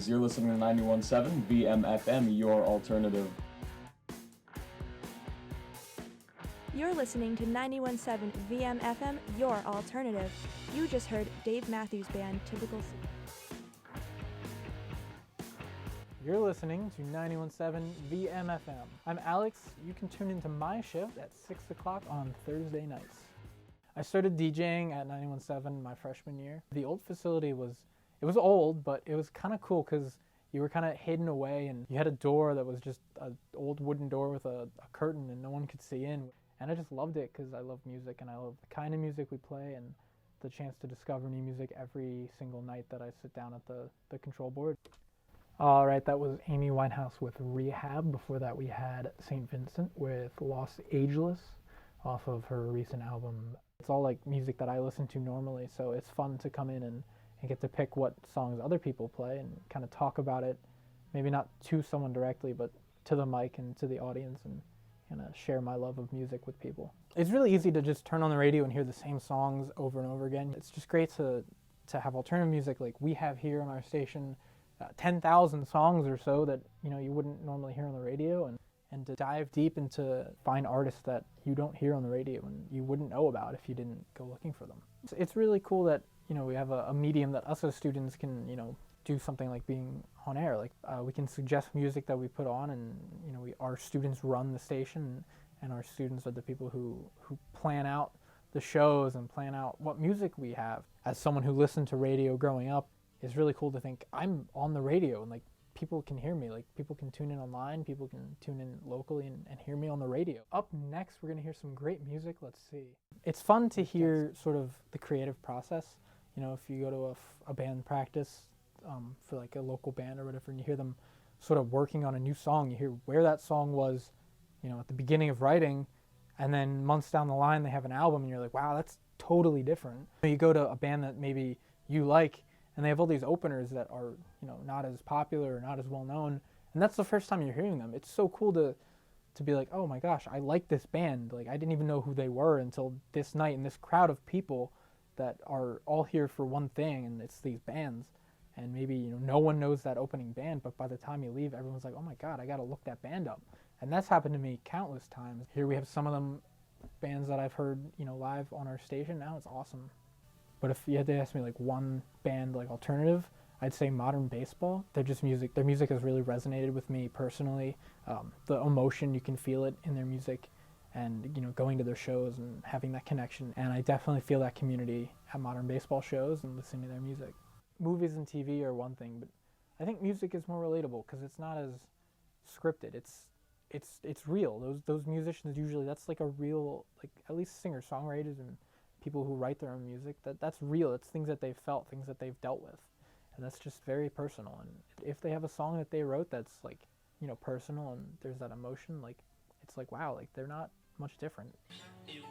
You're listening to 91.7 VMFM, your alternative. You're listening to 91.7 VMFM, your alternative. You just heard Dave Matthews Band, Typical City. You're listening to 91.7 VMFM. I'm Alex. You can tune into my shift at 6 o'clock on Thursday nights. I started DJing at 91.7 my freshman year. The old facility was old, but it was kind of cool because you were kind of hidden away and you had a door that was just an old wooden door with a curtain and no one could see in. And I just loved it because I love music and I love the kind of music we play and the chance to discover new music every single night that I sit down at the control board. All right, that was Amy Winehouse with Rehab. Before that, we had St. Vincent with Lost Ageless off of her recent album. It's all like music that I listen to normally, so it's fun to come in and get to pick what songs other people play and kind of talk about it, maybe not to someone directly, but to the mic and to the audience and kind of share my love of music with people. It's really easy to just turn on the radio and hear the same songs over and over again. It's just great to have alternative music like we have here on our station. 10,000 songs or so that you wouldn't normally hear on the radio, and to dive deep into find artists that you don't hear on the radio and you wouldn't know about if you didn't go looking for them. It's really cool that we have a medium that us as students can do something like being on air. Like we can suggest music that we put on, and our students run the station, and our students are the people who plan out the shows and plan out what music we have. As someone who listened to radio growing up, it's really cool to think I'm on the radio and like people can hear me, like people can tune in online, people can tune in locally and hear me on the radio. Up next, we're going to hear some great music. Let's see. It's fun to hear sort of the creative process. If you go to a band practice for like a local band or whatever, and you hear them sort of working on a new song, you hear where that song was, at the beginning of writing, and then months down the line they have an album and you're like, wow, that's totally different. You go to a band that maybe you like, and they have all these openers that are, not as popular or not as well known, and that's the first time you're hearing them. It's so cool to be like, oh my gosh, I like this band. Like I didn't even know who they were until this night, and this crowd of people that are all here for one thing, and it's these bands. And maybe no one knows that opening band, but by the time you leave, everyone's like, oh my God, I gotta look that band up. And that's happened to me countless times. Here we have some of them bands that I've heard live on our station now. It's awesome. But if you had to ask me like one band like alternative, I'd say Modern Baseball. They're just music. Their music has really resonated with me personally. The emotion, you can feel it in their music, and going to their shows and having that connection. And I definitely feel that community at Modern Baseball shows and listening to their music. Movies and TV are one thing, but I think music is more relatable because it's not as scripted. It's real. Those musicians usually, that's like a real, like at least singer-songwriters and people who write their own music, that's real. It's things that they've felt, things that they've dealt with, and that's just very personal. And if they have a song that they wrote that's like personal and there's that emotion, like it's like wow, like they're not much different. You